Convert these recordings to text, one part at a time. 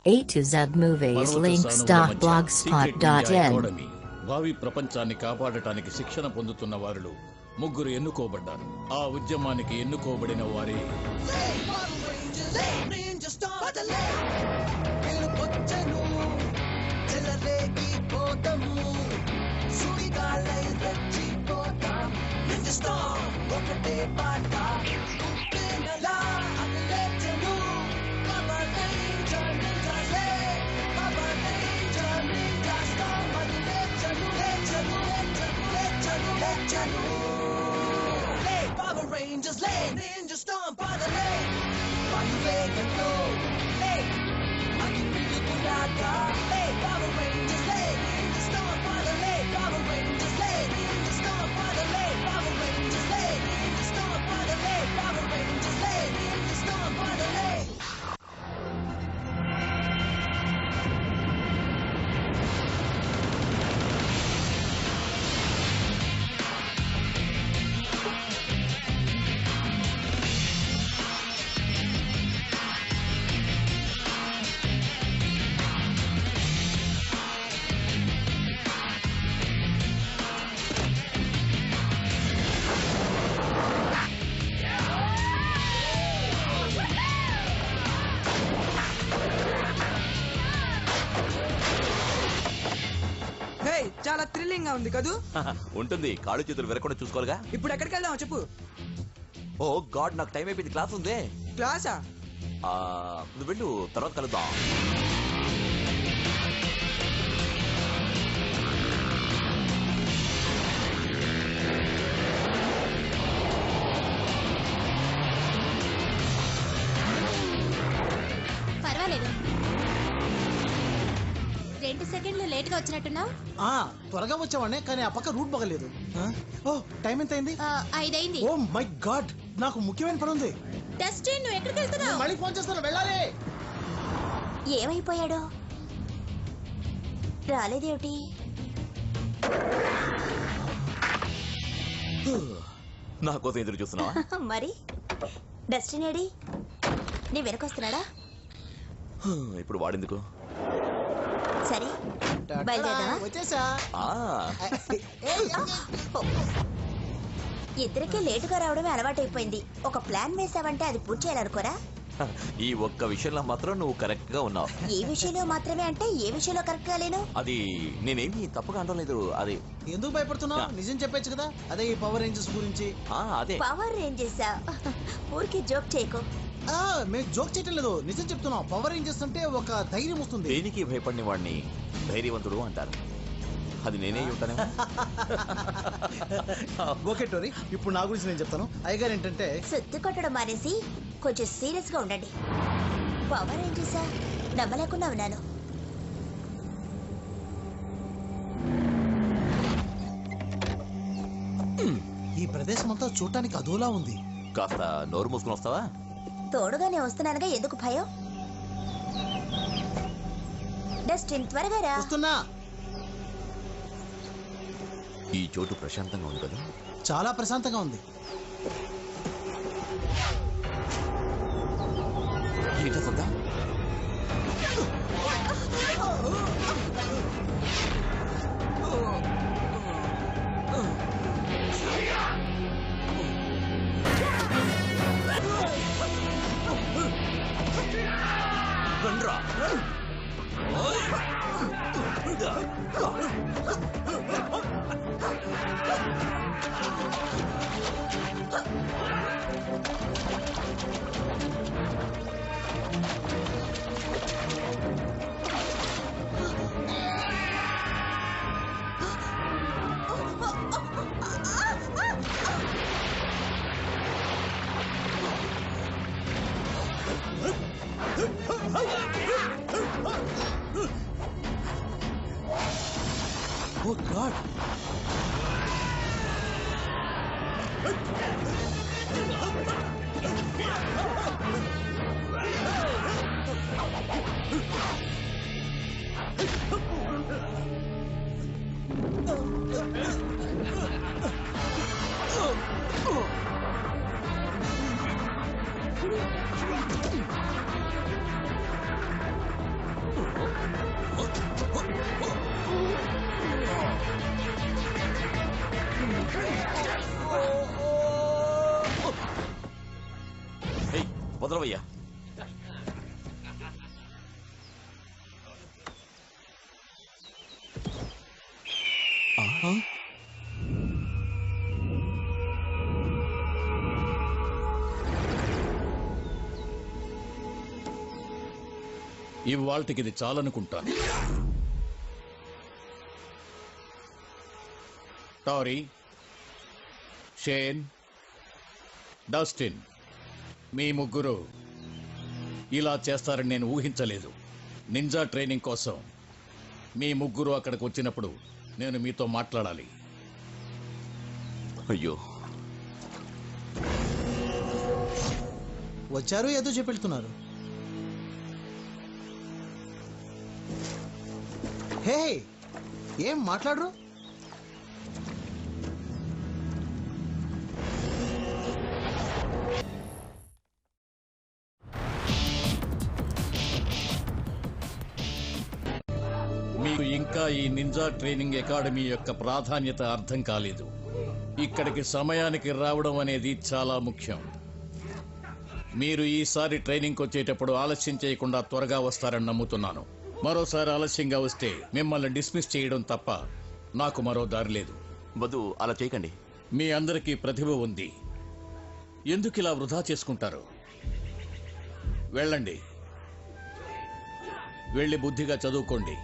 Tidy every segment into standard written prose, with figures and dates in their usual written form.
A to Z movies links.blogspot.in. భావి ప్రపంచాన్ని కాపాడటానికి శిక్షణ పొందుతున్న వారిలో ముగ్గురు ఎన్నుకోబడ్డారు. ఆ ఉద్యమానికి ఎన్నుకోబడిన వారే Power Rangers, Ninja Storm by the lake. Why you let it go? Hey, I can really do that. Hey, Power Rangers, Ninja Storm by the lake. Power Rangers, Ninja Storm by the lake. Power Rangers, Ninja Storm by the lake. Power Rangers, Ninja Storm by the lake. చాలా thrilling గా ఉంది కదూ? ఉంటుంది. కాళ్ళు చేతులు విరకుండా చూసుకోవాలిగా. ఇప్పుడు ఎక్కడికి వెళ్దాం చెప్పు. ఓ గాడ్, నాకు టైం అయిపోయింది. క్లాస్ ఉంది. క్లాసా? నువ్వు వెళ్ళు, తర్వాత కలుద్దాం. పర్వాలేదు, 2 సెకండ్లు లేట్ గా వచ్చినట్టున్నావు. త్వరగా వచ్చావానే, కానీ ఆ పక్క రూట్ బాగలేదు. ఓ టైం ఎంత అయింది? 5 అయింది. ఓ మై గాడ్, నాకు ముఖ్యమైన పని ఉంది. డస్టిన్, నువ్వు ఎక్కడికి వెళ్తున్నావు? మళ్ళీ ఫోన్ చేస్తాను, వెళ్ళాలి. ఏమైపోయాడు? రాలేదేమిటి? నా కోసం ఎదురు చూస్తున్నావా? మరి డస్టిన్ ఏడి? నీ వెనకొస్తున్నాడా? ఇప్పుడు వాడెందుకు? సరే, బయలుదేరదామా? వచ్చేసా. ఇద్దరికీ లేటుగా రావడమే అలవాటైపోయింది. ఒక ప్లాన్ వేసావంటే అది పూర్తి చేయాలనుకోరా? ఈ ఒక్క విషయంలో మాత్రం నువ్వు కరెక్ట్ గా ఉన్నావు. ఏ విషయంలో మాత్రమే అంటే ఏ విషయంలో కరెక్ట్ గా లేను? అది నేనేమి తప్పుగా అనలేదు. అది ఎందుకు భయపడుతున్నావు? నిజం చెప్పచ్చు కదా. అదే ఈ పవర్ రేంజర్స్ గురించి. అదే పవర్ రేంజర్సా? ఊరికి జోక్ చేయకు. మేము జోక్ చేయటం లేదు, నిజం చెప్తున్నాం. పవర్ రేంజర్స్ అంటే ఒక ధైర్యం వస్తుంది. దేనికి భయపడిన వాడిని ధైర్యవంతుడు అంటారు. అది నేనే ఉంటాను. ఓకే టోరీ, ఇప్పుడు నా గురించి నేను చెప్తాను. అయ్యగారు ఏంటంటే, సుత్తి కొట్టడం మానేసి కొంచెం సీరియస్ గా ఉండండి. పవర్ రేంజర్సా? నమ్మలేకుండా ఉన్నాను. ఈ ప్రదేశం అంతా చూడటానికి అదోలా ఉంది. కాస్త నోరు మూసుకుని వస్తావా? తోడుగానే వస్తున్నానుగా, ఎందుకు భయం? డస్టిన్, త్వరగా రా. వస్తున్నా. ఈ చోటు ప్రశాంతంగా ఉంది కదా? చాలా ప్రశాంతంగా ఉంది. ఏంటా? రండ్రా. Oh God! వదలవయ్యా. ఇవాళకి ఇది చాలనుకుంటాను. టారీ, షేన్, డస్టిన్, మీ ముగ్గురు ఇలా చేస్తారని నేను ఊహించలేదు. నింజా ట్రైనింగ్ కోసం మీ ముగ్గురు అక్కడికి వచ్చినప్పుడు నేను మీతో మాట్లాడాలి. అయ్యో, వచ్చారు ఏదో చెప్పెళ్తున్నారు. హే, ఏం మాట్లాడరు? మీకు ఇంకా ఈ నింజా ట్రైనింగ్ అకాడమీ యొక్క ప్రాధాన్యత అర్థం కాలేదు. ఇక్కడికి సమయానికి రావడం అనేది చాలా ముఖ్యం. మీరు ఈసారి ట్రైనింగ్కి వచ్చేటప్పుడు ఆలస్యం చేయకుండా త్వరగా వస్తారని నమ్ముతున్నాను. మరోసారి ఆలస్యంగా వస్తే మిమ్మల్ని డిస్మిస్ చేయడం తప్ప నాకు మరో దారి లేదు. వద్దు, అలా చేయకండి. మీ అందరికీ ప్రతిభ ఉంది, ఎందుకు ఇలా వృధా చేసుకుంటారు? వెళ్ళండి, వెళ్ళి బుద్ధిగా చదువుకోండి.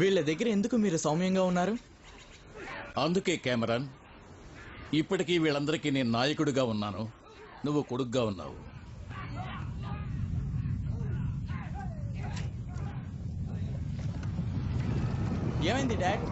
వీళ్ళ దగ్గర ఎందుకు మీరు సౌమ్యంగా ఉన్నారు? అందుకే కెమెరాన్, ఇప్పటికీ వీళ్ళందరికీ నేను నాయకుడిగా ఉన్నాను, నువ్వు కొడుగ్గా ఉన్నావు. ఏమైంది dad?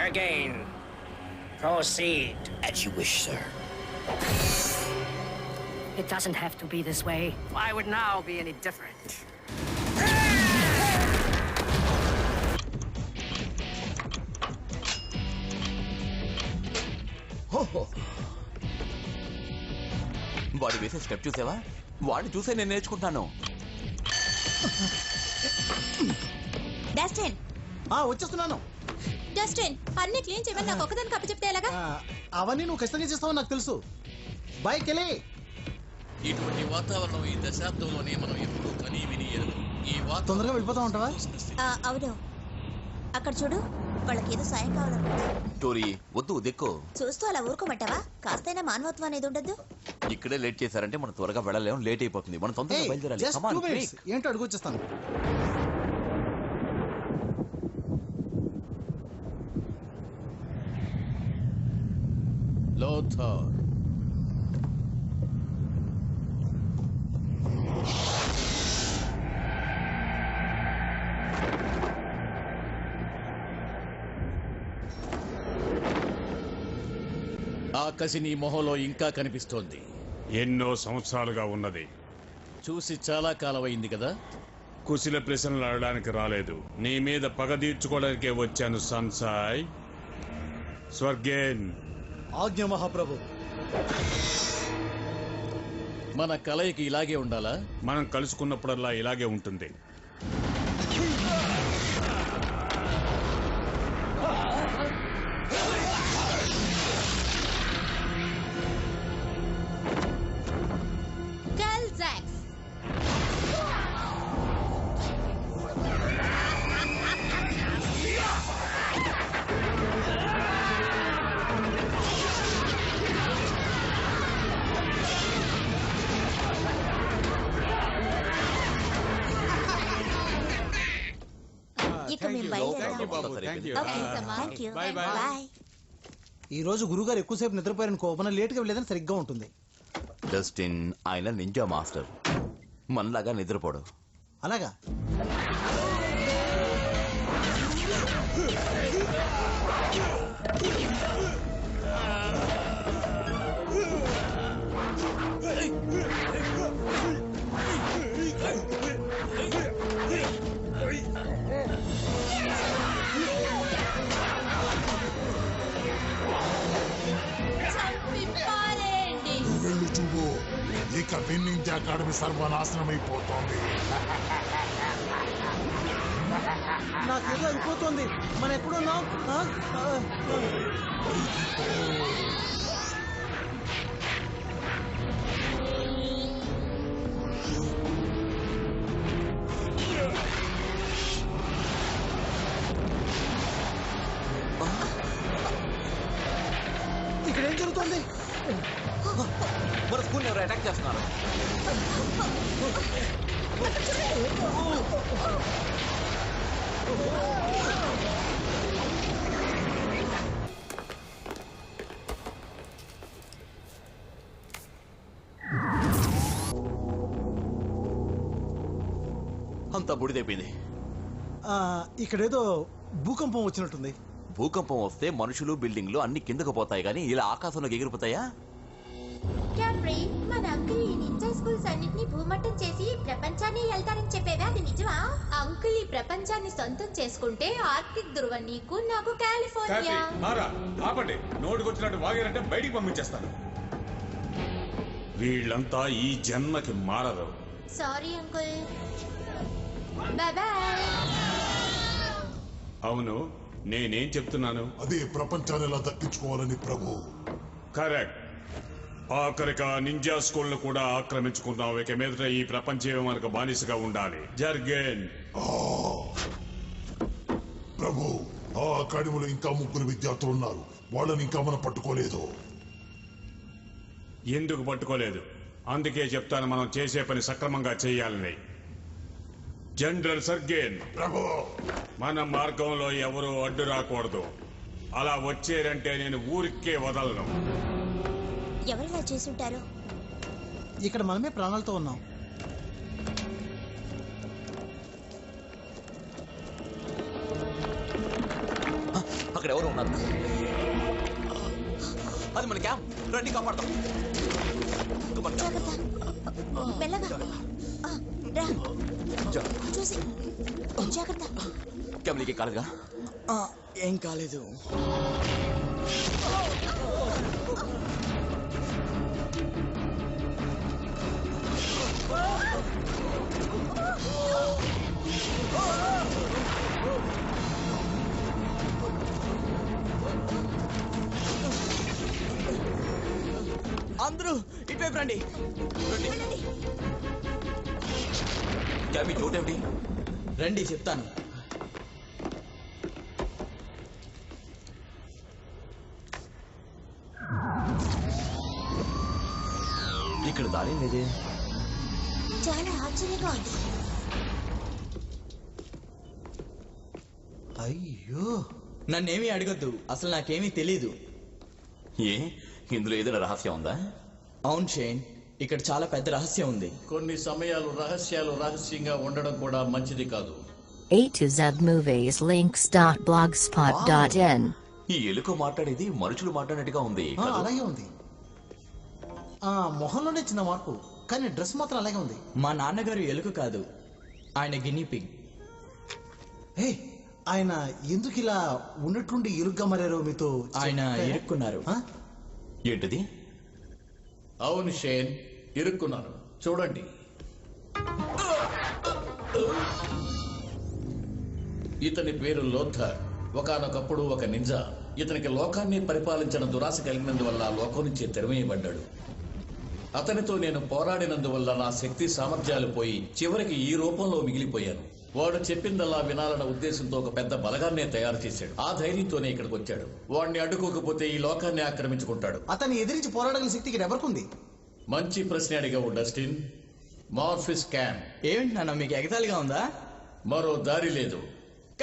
Again. Proceed. As you wish, sir. It doesn't have to be this way. Why would now be any different? వాడు వేసే స్టెప్ చూసావా? వాడిని చూసే నేను నేర్చుకుంటాను. డస్టిన్, వచ్చేస్తున్నాను. డస్టిన్, అన్ని క్లీన్ చేయమని నాకు ఒకదానికి అప్పచెప్తే ఎలాగా? అవన్నీ నువ్వు ఖచ్చితంగా చేస్తావని నాకు తెలుసు. బైక్ వెళ్ళి ఇటువంటి వాతావరణం ఈ దశాబ్దంలోనే మనం ఎప్పుడూ కనీ విని ఎరుగం. ఈ తొందరగా వెళ్ళిపోతా ఉంటావా? అవును, అక్కడ చూడు, వాళ్ళకి ఏదో సాయం కావాలనుకుంటా. టోరీ, వద్దు, దిక్కు. చూస్తూ అలా ఊరుకోమంటావా? కాస్తైనా మానవత్వం అనేది ఉండద్దు. ఇక్కడే లేట్ చేశారంటే మనం త్వరగా వెళ్ళలేం, లేట్ అయిపోతుంది. మనం తొందరగా బయలుదేరాలి. Just Come on, 2 minutes. quick. ఏంటో అడుగు వచ్చేస్తాను. లోథర్, ఆ కసి నీ మొహంలో ఇంకా కనిపిస్తోంది. ఎన్నో సంవత్సరాలుగా ఉన్నది. చూసి చాలా కాలమైంది కదా. కుశల ప్రశ్నలు అడగడానికి రాలేదు, నీ మీద పగ తీర్చుకోవడానికే వచ్చాను. సన్సాయ్, స్వర్గేన్. ఆజ్ఞ మహాప్రభు. మన కలయికి ఇలాగే ఉండాలా? మనం కలుసుకున్నప్పుడల్లా ఇలాగే ఉంటుంది. ఇక మేము బయలుదేరాం. ఈ రోజు గురుగారు ఎక్కువసేపు నిద్రపోయారని కోపన లేట్గా వెళ్ళేదని సరిగ్గా ఉంటుంది. డస్టిన్, ఆయన నింజా మాస్టర్, మనలాగా నిద్రపోడు. అలాగా? ఇక విన్నింగ్ అకాడమీ సర్వనాశనమైపోతోంది. నాకేదో అయిపోతుంది. మనం ఎక్కడున్నాం? ఇక్కడ ఏం జరుగుతుంది? మన స్కూల్ ఎవరు అటాక్ చేస్తున్నారు? అంతా బుడిదైపోయింది. ఇక్కడేదో భూకంపం వచ్చినట్టుంది. భూకంపం వస్తే మనుషులు బిల్డింగ్లు అన్ని కిందకు పోతాయి, కానీ ఇలా ఆకాశంలోకి ఎగిరిపోతాయా? క్యాప్రీ, మన అంకుల్ ఈ నింజా స్కూల్స్ అన్నిటిని భూమట్టం చేసి ప్రపంచాన్ని వెళ్తారని చెప్పేవే, అది నిజమా? అంకుల్ ఈ ప్రపంచాన్ని సొంతం చేసుకుంటే ఆర్కిటిక్ ధృవం నీకు, నాకు కాలిఫోర్నియా. ఆపండి, నోటికొచ్చినట్టు వాగారంటే బయటికి పంపించేస్తాను. వీళ్ళంతా ఈ జన్మకి మారరు. Sorry uncle, bye bye. అవును, నేనేం చెప్తున్నాను? అదే ప్రపంచాన్ని ఎలా దక్కించుకోవాలని ప్రభు. కరెక్ట్. ఆఖరిగా నింజా స్కూల్ కూడా ఆక్రమించుకున్నావు. ఇక మీదట ఈ ప్రపంచం మనకు బానిసగా ఉండాలి. జర్గేన్. ప్రభు, ఆ అకాడమీలో ఇంకా 3 విద్యార్థులు ఉన్నారు. వాళ్ళని ఇంకా మనం పట్టుకోలేదు. ఎందుకు పట్టుకోలేదు? అందుకే చెప్తాను, మనం చేసే పని సక్రమంగా చేయాలని. జనరల్ సర్గేన్, ప్రభు, మన మార్గంలో ఎవరూ అడ్డు రాకూడదు. అలా వచ్చేరంటే నేను ఊరికే వదలను. ఎవరిలా చేసుంటారు? ఇక్కడ మనమే ప్రాణాలతో ఉన్నాం. అక్కడ ఎవరు ఉన్నారు? అది మన క్యాంప్. రండి, కాపాడతాం. చూసి జాగ్రత్త. క్యాంప్లీకి కాలేదుగా? ఏం కాలేదు. అందరూ ఇటువైపు రండి. క్యాంపీ చోటేమిటి? రండి, చెప్తాను. ఇక్కడ దారి లేదే. చాలా ఆశ్చర్యంగా ఉంది. అయ్యో, నన్నేమీ అడగద్దు, అసలు నాకేమీ తెలీదు. ఏ, ఇందులో ఏదైనా రహస్యం ఉందా? అవును షేన్, ఇక్కడ చాలా పెద్ద రహస్యం ఉంది. కొన్ని సమయాలు రహస్యాలు రహస్యంగా ఉండడం కూడా మంచిది కాదు. A to Z Movies links.blogspot.in. ఈ ఎలుక మాట్లాడేది మనుషులు మాట్లాడినట్టుగా ఉంది. అలాగే ఉంది. మొహంలోనే చిన్న మార్పు, కానీ డ్రెస్ మాత్రం అలాగే ఉంది. మా నాన్నగారు ఎలుక కాదు, ఆయన గిన్నీ పిగ్. ఆయన ఎందుకు ఇలా ఉన్నట్టుండి ఇరుగ్గా మారారో మీతో ఆయన ఇరుక్కున్నారు. ఏంటిది? అవును షేన్, ఇరుక్కున్నాను. చూడండి. ఇతని పేరు లోథర్. ఒకానొకప్పుడు ఒక నింజా. ఇతనికి లోకాన్ని పరిపాలించిన దురాశ కలిగినందువల్ల లోకం నుంచి తెరవేయబడ్డాడు. అతనితో నేను పోరాడినందువల్ల నా శక్తి సామర్థ్యాలు పోయి చివరికి ఈ రూపంలో మిగిలిపోయాను. వాడు చెప్పిందల్లా వినాలన్న ఉద్దేశంతో ఒక పెద్ద బలగాన్నే తయారు చేశాడు. ఆ ధైర్యంతోనే ఇక్కడికి వచ్చాడు. వాడిని అడ్డుకోకపోతే ఈ లోకాన్ని ఆక్రమించుకుంటాడు. అతన్ని ఎదిరించి పోరాడగల శక్తి ఇక్కడ ఎవరికుంది? మంచి ప్రశ్న అడిగావు డస్టిన్. మార్ఫిస్ క్యాంప్. ఏమిటి నాన్న, మీకు ఎగతాళిగా ఉందా? మరో దారి లేదు.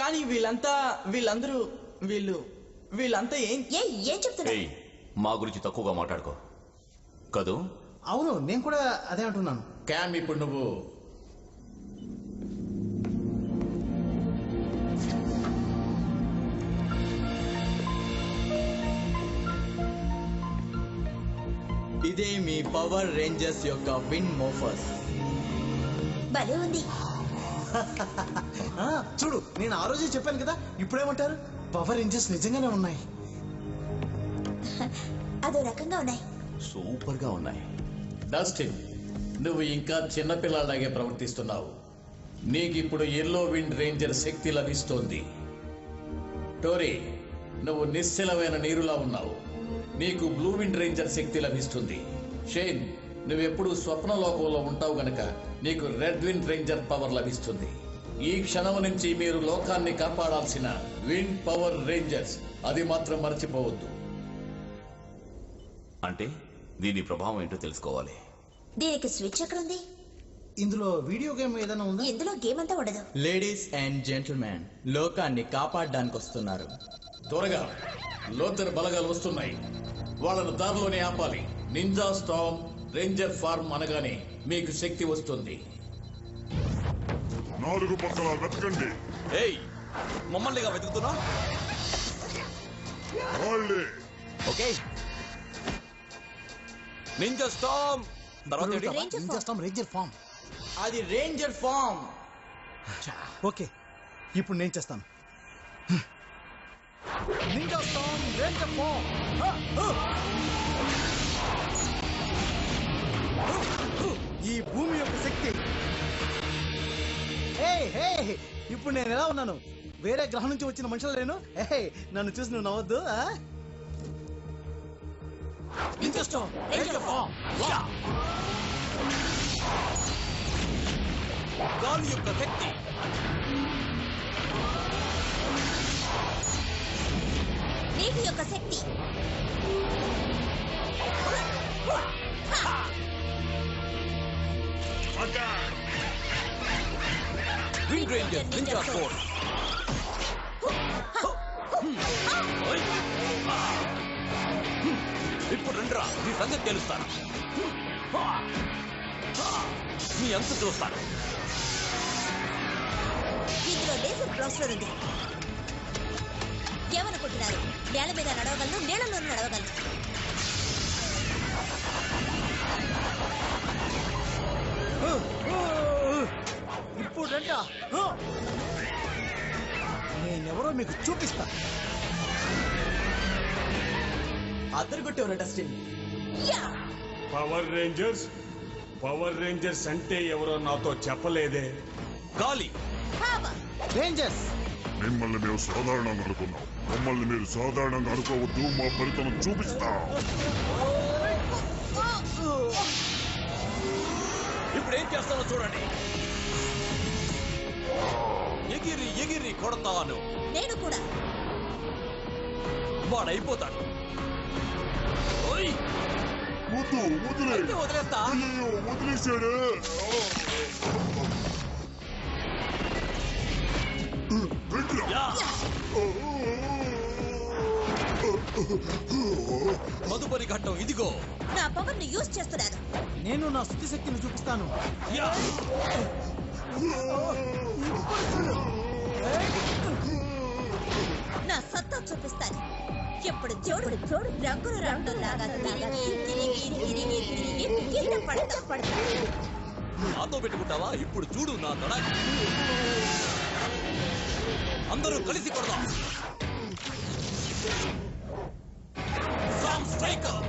కానీ వీళ్ళంతా ఏం చెప్తున్నా? మా గురించి తక్కువగా మాట్లాడుకో కదూ. అవును, నేను కూడా అదే అంటున్నాను. క్యామ్, ఇప్పుడు నువ్వు ఇదే మీ పవర్ రేంజర్స్ యొక్క విన్ మోఫర్స్. భలే ఉంది. చూడు, నేను ఆ రోజే చెప్పాను కదా, ఇప్పుడేమంటారు? పవర్ రేంజర్స్ నిజంగానే ఉన్నాయి. అదో రకంగా ఉన్నాయి. సూపర్ గా ఉన్నాయి. డస్టిన్, నువ్వు ఇంకా చిన్నపిల్లలాగే ప్రవర్తిస్తున్నావు. నీకిప్పుడు ఎల్లో విండ్ రేంజర్ శక్తి లభిస్తోంది. టోరీ, నువ్వు నిశ్చలమైన నీరులా ఉన్నావు. నీకు బ్లూ విండ్ రేంజర్ శక్తి లభిస్తుంది. షేన్, నువ్వెప్పుడు స్వప్నలోకంలో ఉంటావు గనక నీకు రెడ్ విండ్ రేంజర్ పవర్ లభిస్తుంది. ఈ క్షణం నుంచి మీరు లోకాన్ని కాపాడాల్సిన విండ్ పవర్ రేంజర్స్, అది మాత్రం మర్చిపోవద్దు. అంటే దీని ప్రభావం ఏంటో తెలుసుకోవాలి. దీనికి స్విచ్ ఎక్కడ ఉంది? ఇందులో వీడియో గేమ్ ఏదైనా ఉందా? ఇందులో గేమ్ అంతా ఉండదు. లేడీస్ అండ్ జెంటిల్మెన్, లోకాన్ని కాపాడడానికి వస్తున్నారు. త్వరగా లోతర్ బలగాలు వస్తున్నాయి. వాళ్ళను దారిలోనే ఆపాలి. నింజా స్టార్మ్ రేంజర్ ఫార్మ్ అనగానే మీకు శక్తి వస్తుంది. 4 పక్కల వెతకండి. ఏయ్, మమ్మల్నిగా వెతుకుతున్నా? వాళ్ళే. ఓకే. నింజా స్టార్మ్ తర్వాత ఏంటి? Ninja storm ranger form. అది రేంజర్ ఫామ్. ఓకే, ఇప్పుడు నేను చేస్తాను. Ninja storm ranger form. ఈ భూమి యొక్క శక్తి. ఇప్పుడు నేను ఎలా ఉన్నాను? వేరే గ్రహం నుంచి వచ్చిన మనుషులు లేను. నన్ను చూసి నువ్వు నవ్వద్దు. గాలి యొక్క శక్తి. నీటి యొక్క శక్తి. Wind ranger ninja force. ఇప్పుడు రండ్రా, నీ సంగతి తెలుస్తాను. నీ అంత చూస్తాను. ఇందులో లేజర్ బ్లాస్టర్ ఉంది. ఏమనుకుంటున్నారు? నేల మీద నడవగలను, నీళ్ళలో నడవగలను. ఇప్పుడు రండ్రా, నేనెవరో మీకు చూపిస్తా. అద్దరుగొట్టేవరా డస్టిన్. పవర్ రేంజర్స్ అంటే ఎవరో నాతో చెప్పలేదే. గాలి రేంజర్స్. మిమ్మల్ని మేము సాధారణంగా అనుకున్నాం. మమ్మల్ని మీరు సాధారణంగా అనుకోవద్దు. మా ఫలితం చూపిస్తా. ఇప్పుడు ఏం చేస్తానో చూడండి. ఎగిరి ఎగిరి కొడతాను. నేను కూడా. వాడైపోతాడు. వదిలేస్తా. వదిలేశాడు. మధుపరి ఘట్టం ఇదిగో. నా పవర్ ని యూజ్ చేస్తున్నాను. నేను నా శుద్ధి శక్తిని చూపిస్తాను. నా సత్తా చూపిస్తాను. ఎప్పుడు జోడు రంగుల రంగు లాగా కింద పడతా. నాతో పెట్టుకుంటావా? ఇప్పుడు చూడు నా తడాకి. అందరూ కలిసి కొడదాం. స్ట్రైకర్.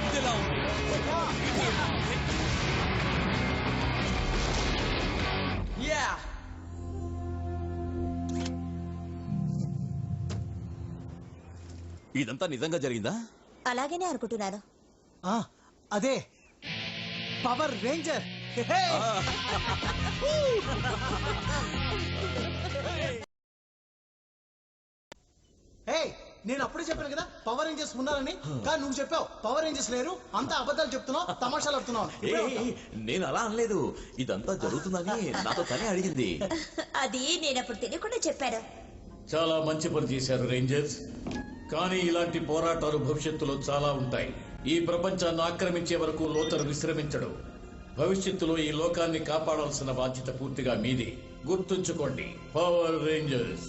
ఇదిలా ఉంది. ఇదంతా నిజంగా జరిగిందా? అలాగనే అనుకుంటున్నాను. అదే పవర్ రేంజర్. నేను అప్పుడే చెప్పాను కదా పవర్ రేంజర్స్ ఉన్నారని. కానీ నువ్వు చెప్పావు పవర్ రేంజర్స్ లేరు. అంతా అబద్ధాలు చెప్తున్నావు, తమాషాలు ఆడుతున్నావు. నేను అలా అనలేదు. ఇదంతా జరుగుతుందని నాతో తనే అడిగింది. అది నేనప్పుడు తెలియకుండా చెప్పాను. చాలా మంచి పని చేశారు రేంజర్స్. కానీ ఇలాంటి పోరాటాలు భవిష్యత్తులో చాలా ఉంటాయి. ఈ ప్రపంచాన్ని ఆక్రమించే వరకు లోతరు విశ్రమించడు. భవిష్యత్తులో ఈ లోకాన్ని కాపాడాల్సిన బాధ్యత పూర్తిగా మీది. గుర్తుంచుకోండి, పవర్ రేంజర్స్.